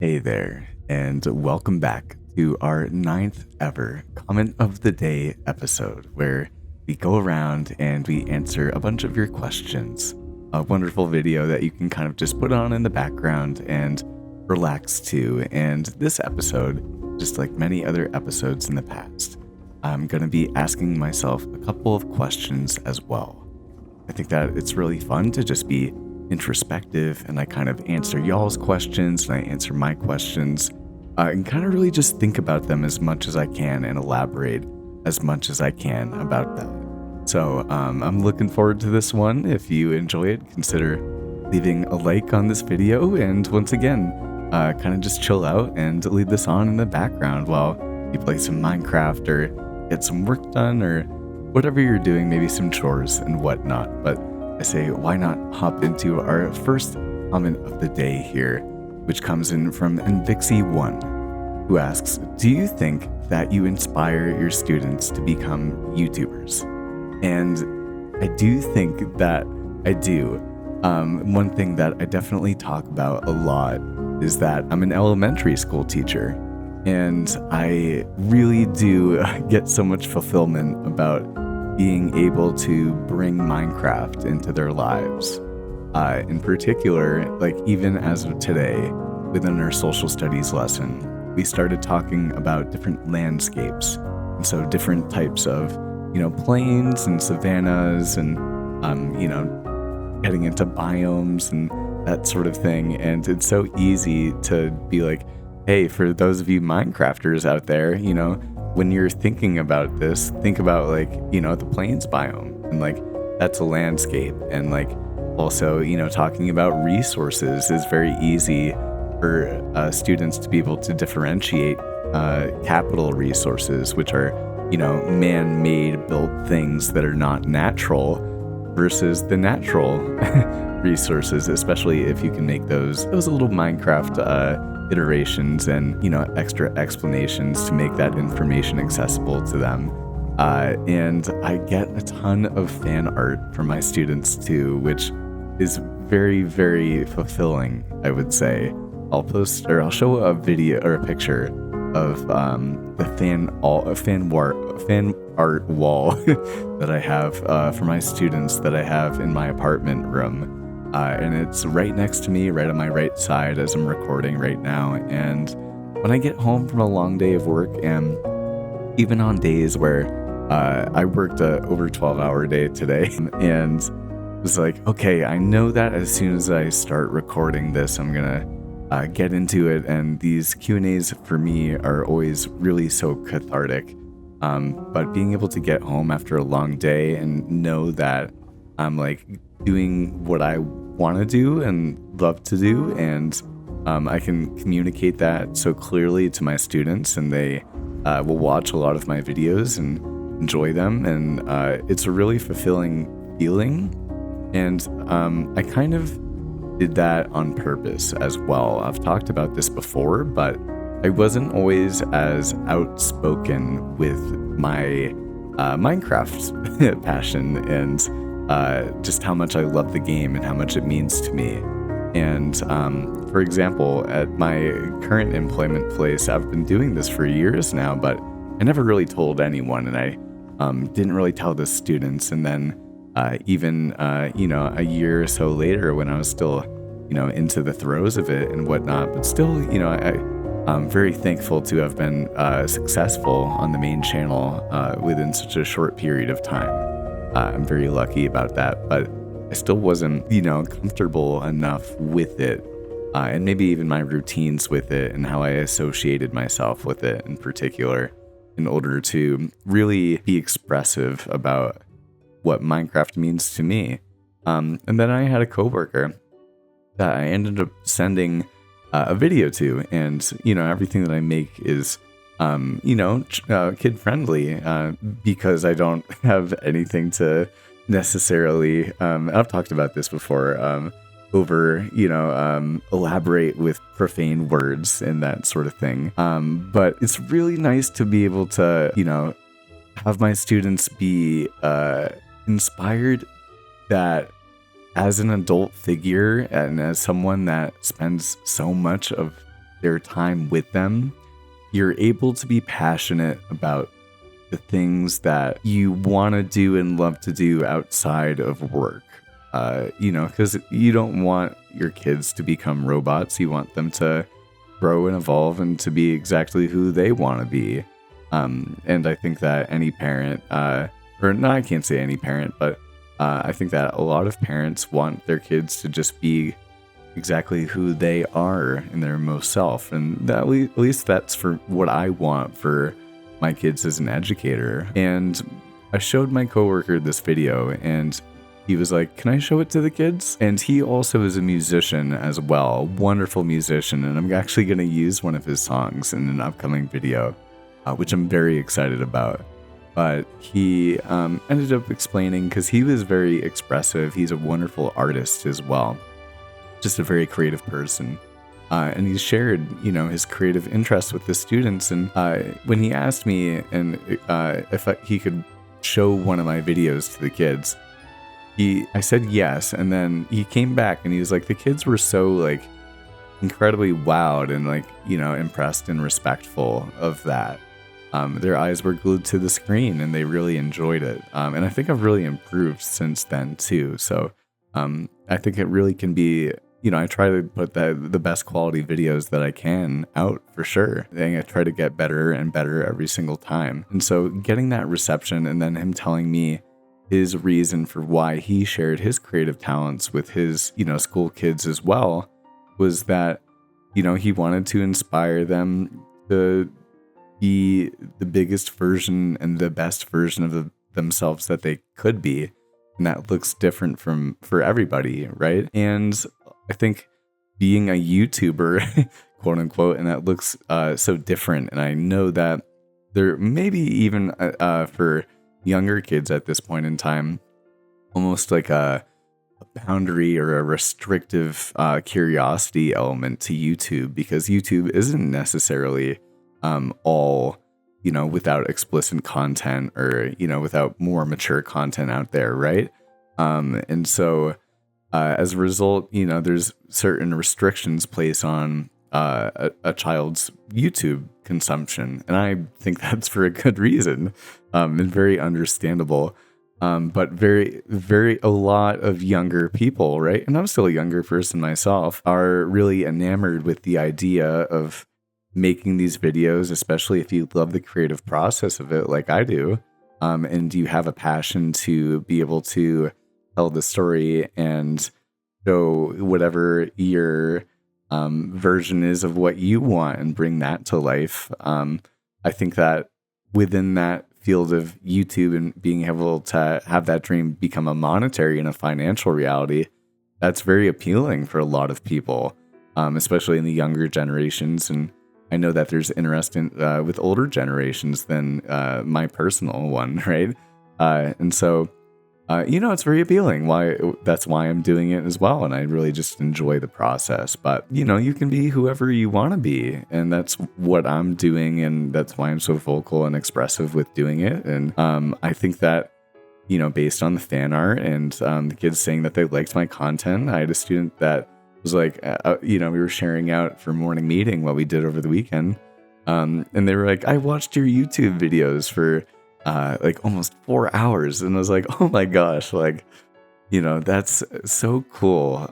Hey there, and welcome back to our ninth ever Comment of the Day episode, where we go around and we answer a bunch of your questions. A wonderful video that you can kind of just put on in the background and relax to. And this episode, just like many other episodes in the past, I'm going to be asking myself a couple of questions as well. I think that it's really fun to just be introspective, and I kind of answer y'all's questions and I answer my questions, and kind of really just think about them as much as I can and elaborate as much as I can about them. So I'm looking forward to this one. If you enjoy it, consider leaving a like on this video, and once again, kind of just chill out and leave this on in the background while you play some Minecraft or get some work done or whatever you're doing, maybe some chores and whatnot. But I say, why not hop into our first comment of the day here, which comes in from Invixie1, who asks, do you think that you inspire your students to become YouTubers? And I do think that I do. One thing that I definitely talk about a lot is that I'm an elementary school teacher, and I really do get so much fulfillment about being able to bring Minecraft into their lives. In particular, like even as of today, within our social studies lesson, we started talking about different landscapes. And so different types of, plains and savannas and, getting into biomes and that sort of thing. And it's so easy to be like, hey, for those of you Minecrafters out there, when you're thinking about this, think about the plains biome, and that's a landscape. And also, talking about resources is very easy for students to be able to differentiate capital resources, which are, man-made built things that are not natural, versus the natural resources, especially if you can make those little Minecraft iterations and extra explanations to make that information accessible to them. And I get a ton of fan art from my students too, which is very, very fulfilling, I would say. I'll show a video or a picture of the fan art wall that I have for my students that I have in my apartment room. And it's right next to me, right on my right side as I'm recording right now. And when I get home from a long day of work, and even on days where I worked a over 12-hour day today, and was like, okay, I know that as soon as I start recording this, I'm gonna get into it. And these Q&As for me are always really so cathartic. But being able to get home after a long day and know that I'm doing what I want to do and love to do, and I can communicate that so clearly to my students, and they will watch a lot of my videos and enjoy them, and it's a really fulfilling feeling. And I kind of did that on purpose as well. I've talked about this before, but I wasn't always as outspoken with my Minecraft passion and just how much I love the game and how much it means to me. And for example, at my current employment place, I've been doing this for years now, but I never really told anyone, and I didn't really tell the students. And then even a year or so later, when I was still into the throes of it and whatnot, but still I'm very thankful to have been successful on the main channel within such a short period of time. I'm very lucky about that, but I still wasn't, comfortable enough with it, and maybe even my routines with it and how I associated myself with it in particular, in order to really be expressive about what Minecraft means to me. And then I had a coworker that I ended up sending a video to, and everything that I make is kid friendly, because I don't have anything to necessarily I've talked about this before, elaborate with profane words and that sort of thing, but it's really nice to be able to have my students be inspired, that as an adult figure and as someone that spends so much of their time with them, you're able to be passionate about the things that you want to do and love to do outside of work. Because you don't want your kids to become robots. You want them to grow and evolve and to be exactly who they want to be. And I think that any parent, or no, I can't say any parent, but I think that a lot of parents want their kids to just be exactly who they are in their most self. And that, at least that's for what I want for my kids as an educator. And I showed my coworker this video, and he was like, "Can I show it to the kids?" And he also is a musician as well, wonderful musician. And I'm actually going to use one of his songs in an upcoming video, which I'm very excited about. But he ended up explaining, because he was very expressive. He's a wonderful artist as well, just a very creative person. And he shared, his creative interests with the students. And when he asked me if he could show one of my videos to the kids, I said yes. And then he came back and he was like, the kids were so like incredibly wowed and like, impressed and respectful of that. Their eyes were glued to the screen and they really enjoyed it. And I think I've really improved since then too. So I think it really can be, I try to put the best quality videos that I can out for sure. And I try to get better and better every single time. And so getting that reception and then him telling me his reason for why he shared his creative talents with his, school kids as well was that, he wanted to inspire them to be the biggest version and the best version of themselves that they could be. And that looks different for everybody, right? And I think being a YouTuber, quote unquote, and that looks so different. And I know that there maybe even for younger kids at this point in time, almost like a boundary or a restrictive curiosity element to YouTube, because YouTube isn't necessarily all, without explicit content or, without more mature content out there, right? And so as a result, there's certain restrictions placed on a child's YouTube consumption. And I think that's for a good reason, and very understandable. But a lot of younger people, right? And I'm still a younger person myself, are really enamored with the idea of making these videos, especially if you love the creative process of it like I do. And you have a passion to be able to tell the story and show whatever your version is of what you want and bring that to life. I think that within that field of YouTube and being able to have that dream become a monetary and a financial reality, that's very appealing for a lot of people, especially in the younger generations. And I know that there's interest in with older generations than my personal one, right? And so it's very appealing. That's why I'm doing it as well. And I really just enjoy the process. But, you can be whoever you want to be. And that's what I'm doing. And that's why I'm so vocal and expressive with doing it. And I think that, based on the fan art and the kids saying that they liked my content, I had a student that was like, we were sharing out for morning meeting what we did over the weekend. And they were like, I watched your YouTube videos for like almost 4 hours. And I was like, oh my gosh, like, that's so cool.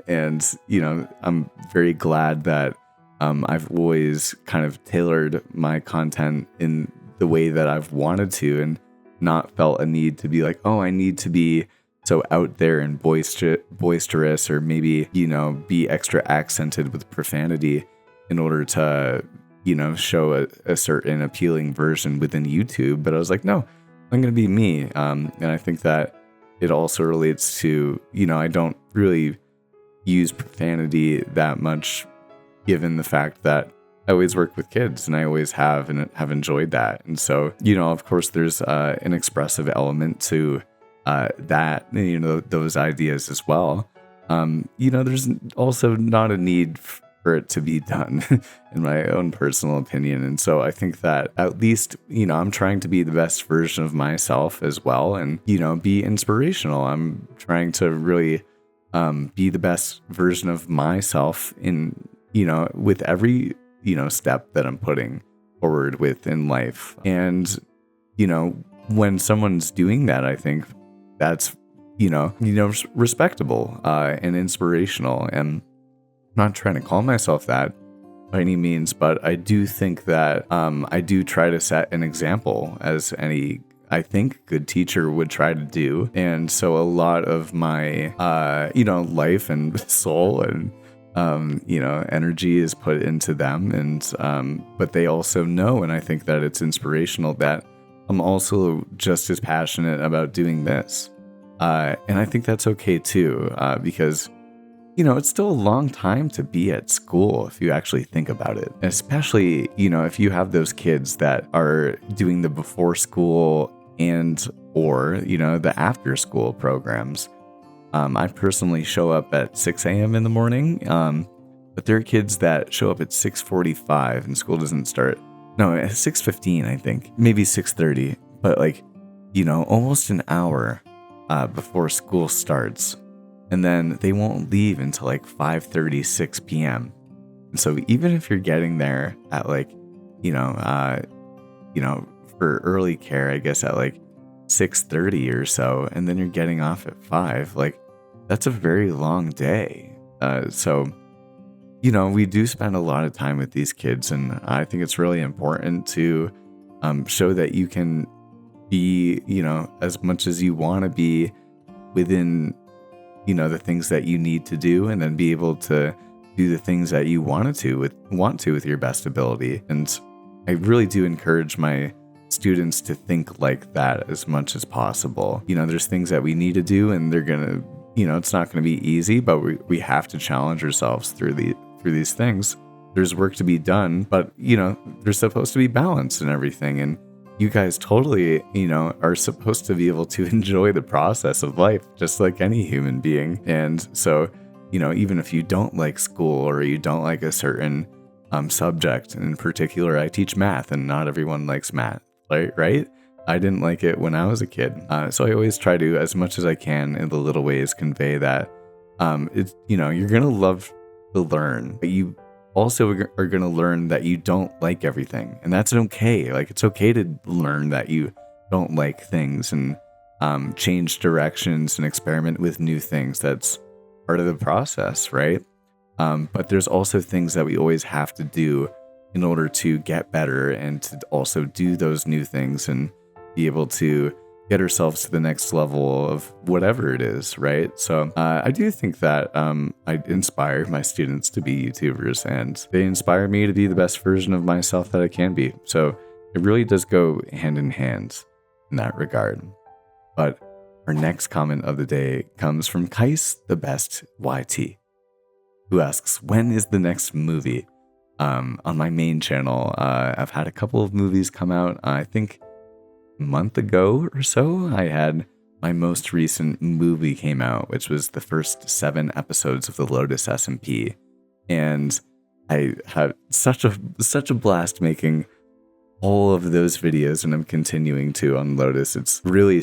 And, I'm very glad that I've always kind of tailored my content in the way that I've wanted to and not felt a need to be like, oh, I need to be so out there and boisterous or maybe, be extra accented with profanity in order to show a certain appealing version within YouTube. But I was like, no, I'm going to be me. And I think that it also relates to, I don't really use profanity that much, given the fact that I always work with kids and I always have and have enjoyed that. And so, of course, there's an expressive element to that, those ideas as well. There's also not a need for it to be done, in my own personal opinion. And so I think that at least, I'm trying to be the best version of myself as well and, be inspirational. I'm trying to really be the best version of myself in, with every step that I'm putting forward with in life. And, when someone's doing that, I think that's, respectable and inspirational. And I'm not trying to call myself that by any means, but I do think that I do try to set an example, as any, I think, good teacher would try to do. And so a lot of my, life and soul and, energy is put into them. And, but they also know, and I think that it's inspirational that I'm also just as passionate about doing this. And I think that's okay too, because it's still a long time to be at school if you actually think about it. Especially, if you have those kids that are doing the before school and or, the after school programs. I personally show up at 6 a.m. in the morning, but there are kids that show up at 6:45 and school doesn't start. No, at 6:15, I think. Maybe 6:30. But almost an hour before school starts. And then they won't leave until 5:30, 6 p.m. And so even if you're getting there at for early care, I guess at 6:30 or so, and then you're getting off at 5, that's a very long day. So we do spend a lot of time with these kids, and I think it's really important to show that you can be, as much as you want to be within the things that you need to do, and then be able to do the things that you want to with your best ability. And I really do encourage my students to think like that as much as possible. There's things that we need to do, and they're gonna, it's not gonna be easy, but we have to challenge ourselves through these things. There's work to be done, but there's supposed to be balance and everything. And you guys totally, are supposed to be able to enjoy the process of life, just like any human being. And so, even if you don't like school or you don't like a certain subject, in particular, I teach math, and not everyone likes math, right? I didn't like it when I was a kid. So I always try to, as much as I can in the little ways, convey that you're going to love to learn, but you also are going to learn that you don't like everything. And that's okay. It's okay to learn that you don't like things, and change directions and experiment with new things. That's part of the process, right? But there's also things that we always have to do in order to get better, and to also do those new things and be able to get ourselves to the next level of whatever it is, right? So I do think that I inspire my students to be YouTubers, and they inspire me to be the best version of myself that I can be. So it really does go hand in hand in that regard. But our next comment of the day comes from Kais the Best YT, who asks, when is the next movie? On my main channel, I've had a couple of movies come out. I think a month ago or so, I had my most recent movie came out, which was the first 7 episodes of the Lotus SMP. And I had such a blast making all of those videos, and I'm continuing to on Lotus. It's really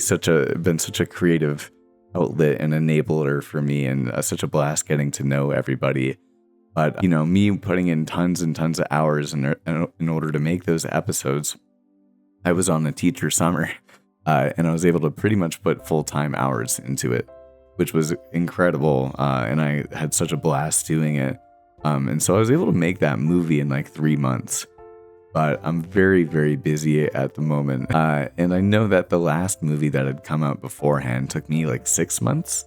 been such a creative outlet and enabler for me, and such a blast getting to know everybody. But me putting in tons and tons of hours in order to make those episodes, I was on a teacher summer, and I was able to pretty much put full-time hours into it, which was incredible. And I had such a blast doing it. And so I was able to make that movie in 3 months. But I'm very, very busy at the moment. And I know that the last movie that had come out beforehand took me 6 months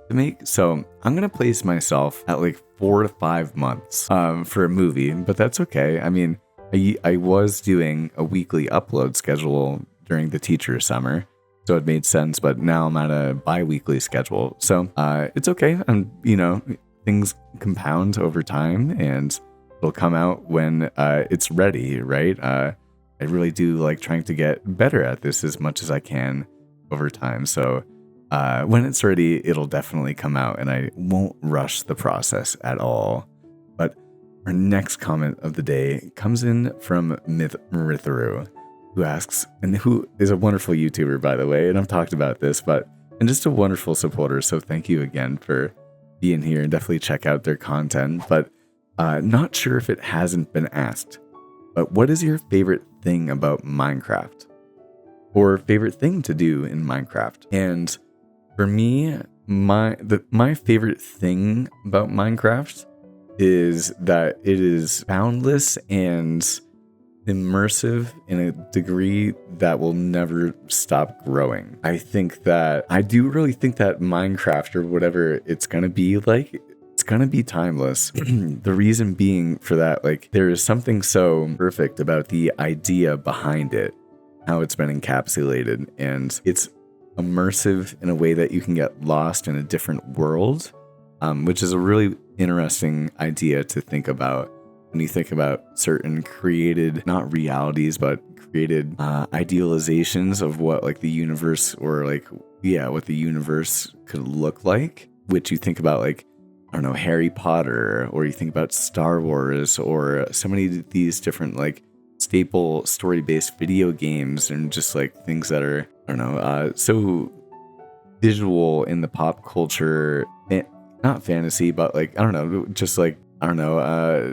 to make. So I'm going to place myself at 4 to 5 months for a movie, but that's okay. I mean, I was doing a weekly upload schedule during the teacher summer, so it made sense, but now I'm at a bi-weekly schedule. So it's okay. Things compound over time, and it'll come out when it's ready, right? I really do like trying to get better at this as much as I can over time. So when it's ready, it'll definitely come out, and I won't rush the process at all. But our next comment of the day comes in from Maritharu, who asks, and who is a wonderful YouTuber, by the way, and I've talked about this, and just a wonderful supporter. So thank you again for being here, and definitely check out their content. But Not sure if it hasn't been asked, but what is your favorite thing about Minecraft? Or favorite thing to do in Minecraft? And for me, my favorite thing about Minecraft is that it is boundless and immersive in a degree that will never stop growing. I do really think that Minecraft, or whatever it's gonna be like, it's gonna be timeless. The reason being for that, like, there is something so perfect about the idea behind it, how it's been encapsulated, and it's immersive in a way that you can get lost in a different world, which is a really interesting idea to think about when you think about certain created, not realities, but created idealizations of what like the universe, or like, yeah, what the universe could look like, which you think about, like, I don't know, Harry Potter, or you think about Star Wars, or so many of these different like staple story-based video games, and just like things that are, I don't know, so visual in the pop culture, not fantasy, but like, I don't know, just like, I don't know,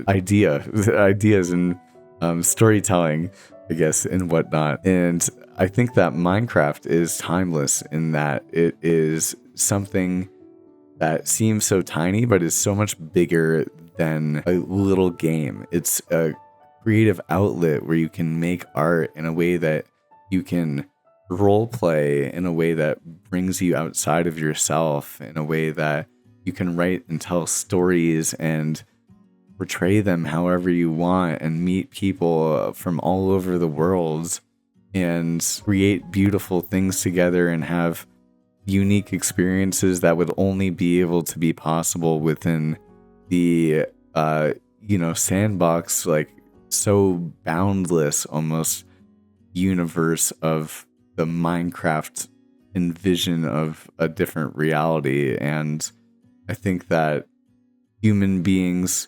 ideas and storytelling, I guess, and whatnot. And I think that Minecraft is timeless in that it is something that seems so tiny, but is so much bigger than a little game. It's a creative outlet where you can make art in a way that you can role play, in a way that brings you outside of yourself, in a way that you can write and tell stories and portray them however you want, and meet people from all over the world and create beautiful things together and have unique experiences that would only be able to be possible within the sandbox, like so boundless almost universe of the Minecraft envision of a different reality. And I think that human beings,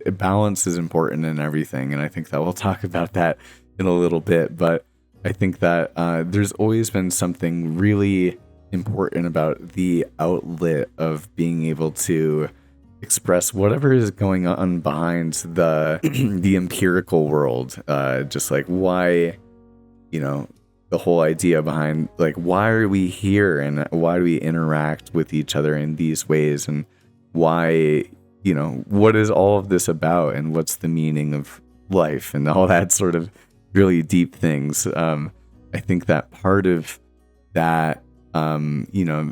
balance is important in everything, and I think that we'll talk about that in a little bit. But I think that there's always been something really important about the outlet of being able to express whatever is going on behind the the empirical world, just like why, the whole idea behind, like, why are we here, and why do we interact with each other in these ways, and why, what is all of this about, and what's the meaning of life, and all that sort of really deep things. I think that part of that,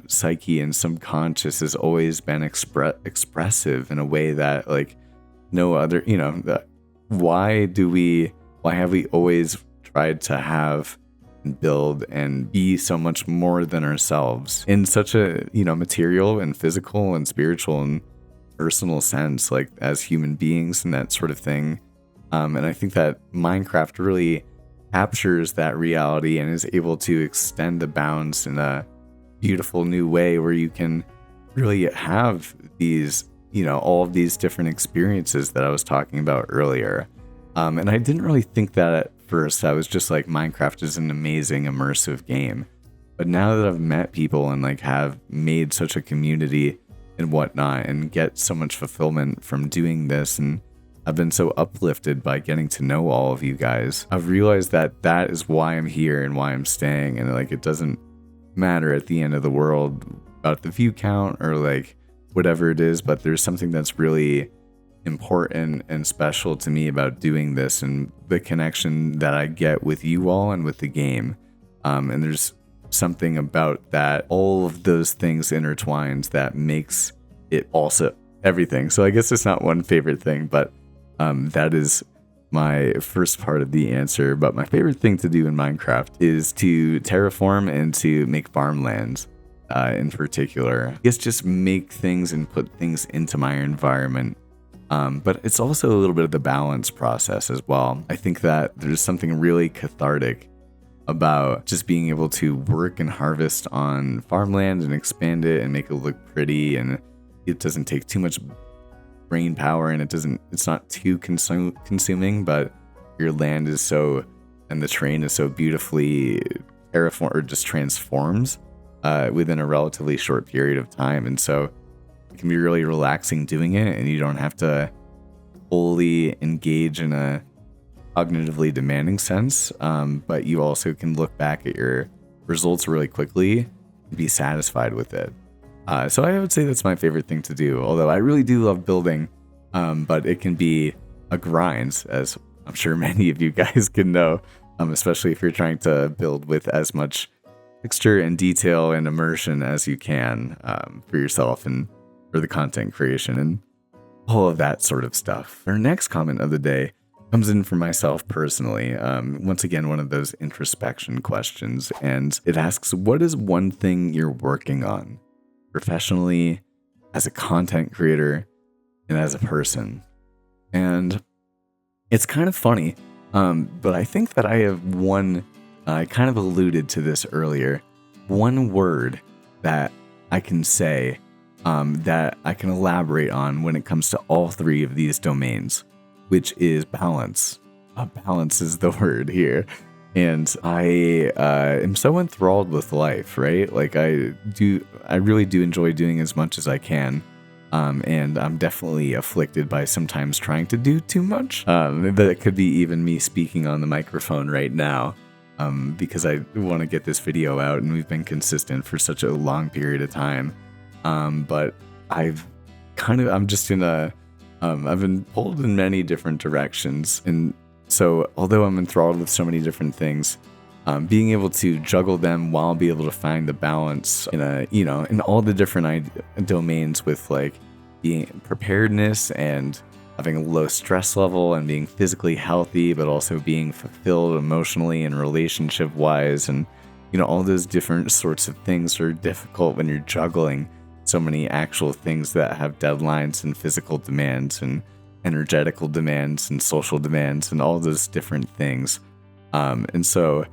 psyche and subconscious has always been expressive in a way that, like, no other, why have we always tried to have and build and be so much more than ourselves in such a, material and physical and spiritual and personal sense, like as human beings and that sort of thing. And I think that Minecraft really captures that reality and is able to extend the bounds in a beautiful new way, where you can really have these, all of these different experiences that I was talking about earlier. And I didn't really think that at first. I was just like, Minecraft is an amazing immersive game. But now that I've met people and like have made such a community and whatnot, and get so much fulfillment from doing this, and I've been so uplifted by getting to know all of you guys, I've realized that that is why I'm here and why I'm staying. And like, it doesn't matter at the end of the world about the view count or like whatever it is, but there's something that's really important and special to me about doing this, and the connection that I get with you all and with the game. And there's something about that, all of those things intertwined, that makes it also everything. So I guess it's not one favorite thing, but that is my first part of the answer. But my favorite thing to do in Minecraft is to terraform and to make farmlands, in particular. I guess just make things and put things into my environment. But it's also a little bit of the balance process as well. I think that there's something really cathartic about just being able to work and harvest on farmland and expand it and make it look pretty, and it doesn't take too much brain power, and it's not too consuming, but your land is so, and the terrain is so beautifully terraformed, or just transforms within a relatively short period of time. And so it can be really relaxing doing it, and you don't have to fully engage in a cognitively demanding sense, but you also can look back at your results really quickly and be satisfied with it. So I would say that's my favorite thing to do, although I really do love building, but it can be a grind, as I'm sure many of you guys can know, especially if you're trying to build with as much texture and detail and immersion as you can for yourself and for the content creation and all of that sort of stuff. Our next comment of the day comes in for myself personally. Once again, one of those introspection questions, and it asks, what is one thing you're working on professionally, as a content creator, and as a person? And it's kind of funny, but I think that I have one, I kind of alluded to this earlier, one word that I can say that I can elaborate on when it comes to all three of these domains, which is balance. Balance is the word here. And I am so enthralled with life, right? Like I really do enjoy doing as much as I can. And I'm definitely afflicted by sometimes trying to do too much. That could be even me speaking on the microphone right now, because I want to get this video out and we've been consistent for such a long period of time. But I'm just in I've been pulled in many different directions. And so although I'm enthralled with so many different things, being able to juggle them while be able to find the balance in all the different domains with like being preparedness and having a low stress level and being physically healthy, but also being fulfilled emotionally and relationship wise. And, all those different sorts of things are difficult when you're juggling so many actual things that have deadlines and physical demands and energetical demands and social demands and all those different things. And so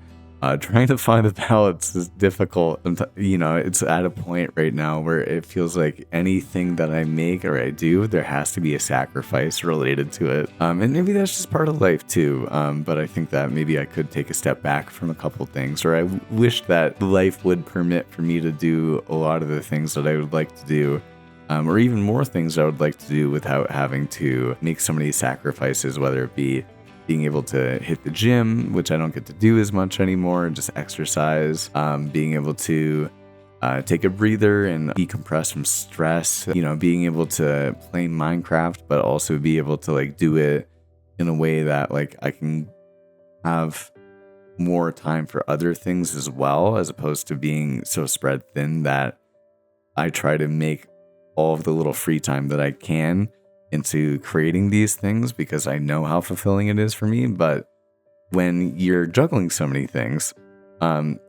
trying to find a balance is difficult. It's at a point right now where it feels like anything that I make or I do, there has to be a sacrifice related to it. And maybe that's just part of life too. But I think that maybe I could take a step back from a couple things, or I wish that life would permit for me to do a lot of the things that I would like to do. Or even more things I would like to do without having to make so many sacrifices, whether it be being able to hit the gym, which I don't get to do as much anymore, just exercise, being able to take a breather and decompress from stress, being able to play Minecraft, but also be able to like do it in a way that like I can have more time for other things as well, as opposed to being so spread thin that I try to make all of the little free time that I can into creating these things because I know how fulfilling it is for me. But when you're juggling so many things,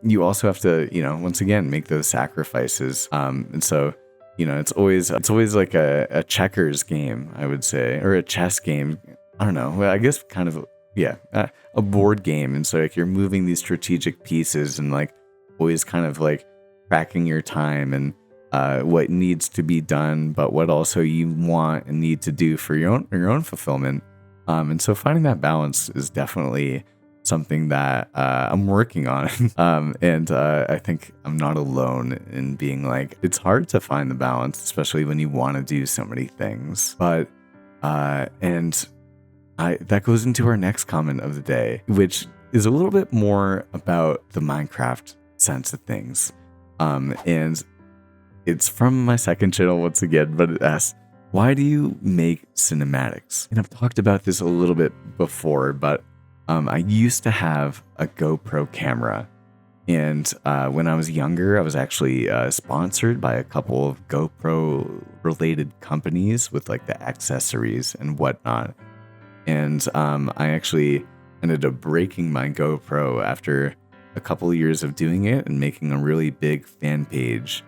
you also have to, once again, make those sacrifices. And so, it's always like a checkers game, I would say, or a chess game. I don't know. Well, I guess kind of, a board game. And so like you're moving these strategic pieces and like always kind of like tracking your time and what needs to be done, but what also you want and need to do for your own fulfillment. And so finding that balance is definitely something that I'm working on. And I think I'm not alone in being like, it's hard to find the balance, especially when you want to do so many things. But that goes into our next comment of the day, which is a little bit more about the Minecraft sense of things. And it's from my second channel once again, but it asks, why do you make cinematics? And I've talked about this a little bit before, but I used to have a GoPro camera. And when I was younger, I was actually sponsored by a couple of GoPro related companies with like the accessories and whatnot. And I actually ended up breaking my GoPro after a couple of years of doing it and making a really big fan page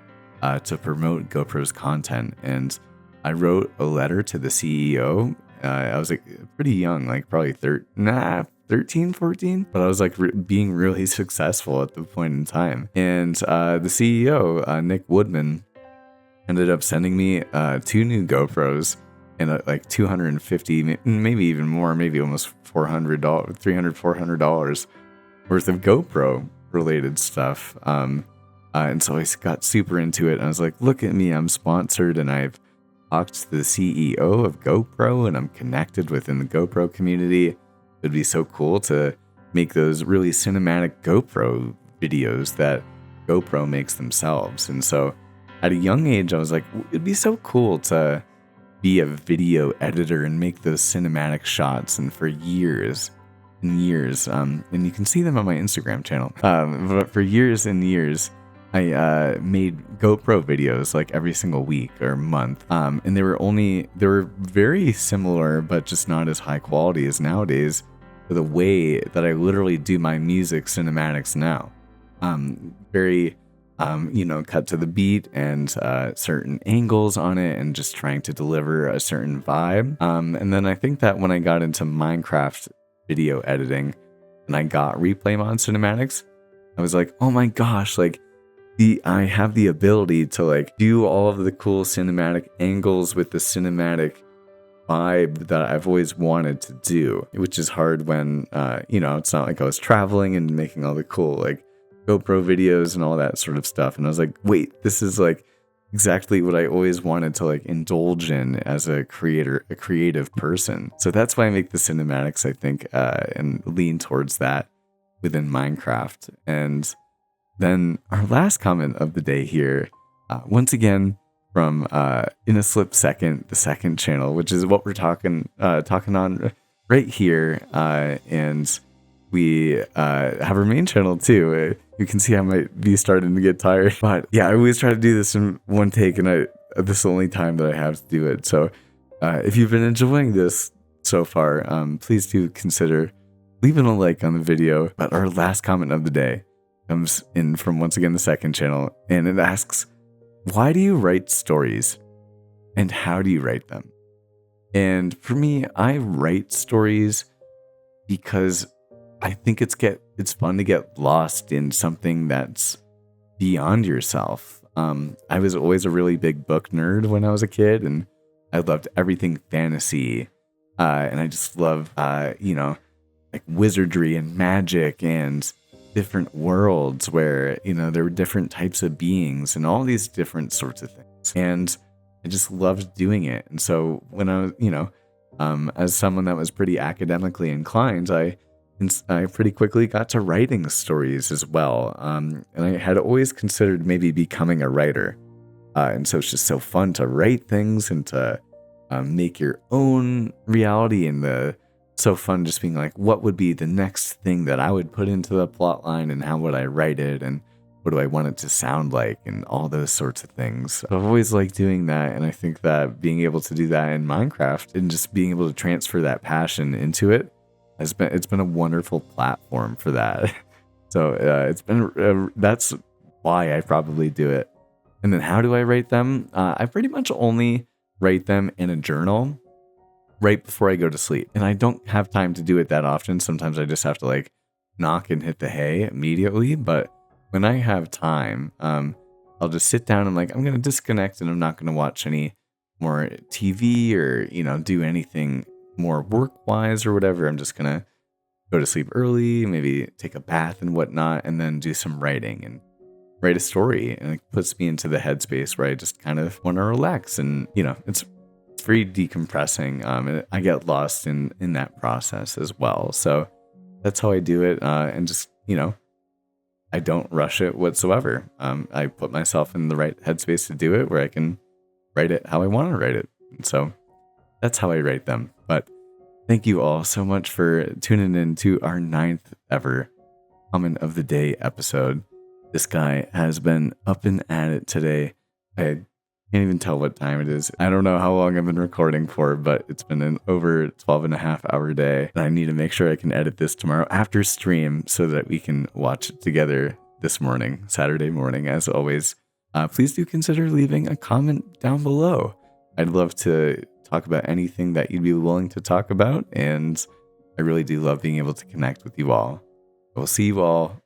to promote GoPro's content. And I wrote a letter to the CEO. I was like pretty young, like probably 13, 14, but I was like being really successful at the point in time. And the CEO, Nick Woodman, ended up sending me 2 new GoPros and like $250, maybe even more, maybe almost $400, $300, $400 worth of GoPro related stuff. And so I got super into it. And I was like, look at me, I'm sponsored and I've talked to the CEO of GoPro and I'm connected within the GoPro community. It'd be so cool to make those really cinematic GoPro videos that GoPro makes themselves. And so at a young age, I was like, it'd be so cool to be a video editor and make those cinematic shots. And for years and years, and you can see them on my Instagram channel, but for years and years, I made GoPro videos like every single week or month. And they were very similar, but just not as high quality as nowadays, for the way that I literally do my music cinematics now. Very cut to the beat and certain angles on it and just trying to deliver a certain vibe. And then I think that when I got into Minecraft video editing and I got replay mod cinematics, I was like, oh my gosh, like I have the ability to like do all of the cool cinematic angles with the cinematic vibe that I've always wanted to do, which is hard when, it's not like I was traveling and making all the cool like GoPro videos and all that sort of stuff. And I was like, wait, this is like exactly what I always wanted to like indulge in as a creative person. So that's why I make the cinematics, I think, and lean towards that within Minecraft. And then our last comment of the day here, once again, from In a Slip Second, the second channel, which is what we're talking on right here. And we have our main channel too. You can see I might be starting to get tired. But yeah, I always try to do this in one take, and this is the only time that I have to do it. So if you've been enjoying this so far, please do consider leaving a like on the video. But our last comment of the day comes in from, once again, the second channel, and it asks, why do you write stories and how do you write them? And for me, I write stories because I think it's fun to get lost in something that's beyond yourself. I was always a really big book nerd when I was a kid, and I loved everything fantasy. And I just love, like wizardry and magic and different worlds where, there were different types of beings and all these different sorts of things. And I just loved doing it. And so when I was, as someone that was pretty academically inclined, I pretty quickly got to writing stories as well. And I had always considered maybe becoming a writer. And so it's just so fun to write things and to make your own reality, and so fun just being like, what would be the next thing that I would put into the plot line, and how would I write it, and what do I want it to sound like, and all those sorts of things. So I've always liked doing that, and I think that being able to do that in Minecraft and just being able to transfer that passion into it it's been a wonderful platform for that. So that's why I probably do it. And then how do I write them? I pretty much only write them in a journal right before I go to sleep. And I don't have time to do it that often. Sometimes I just have to like knock and hit the hay immediately. But when I have time, I'll just sit down and like, I'm going to disconnect, and I'm not going to watch any more TV or, do anything more work-wise or whatever. I'm just going to go to sleep early, maybe take a bath and whatnot, and then do some writing and write a story. And it puts me into the headspace where I just kind of want to relax. And, it's very decompressing. And I get lost in that process as well. So that's how I do it. And just, I don't rush it whatsoever. I put myself in the right headspace to do it, where I can write it how I want to write it. And so that's how I write them. But thank you all so much for tuning in to our 9th ever Comment of the Day episode. This guy has been up and at it today. I can't even tell what time it is. I don't know how long I've been recording for, but it's been an over 12.5 hour day. And I need to make sure I can edit this tomorrow after stream so that we can watch it together this morning, Saturday morning. As always, please do consider leaving a comment down below. I'd love to talk about anything that you'd be willing to talk about, and I really do love being able to connect with you all. I will see you all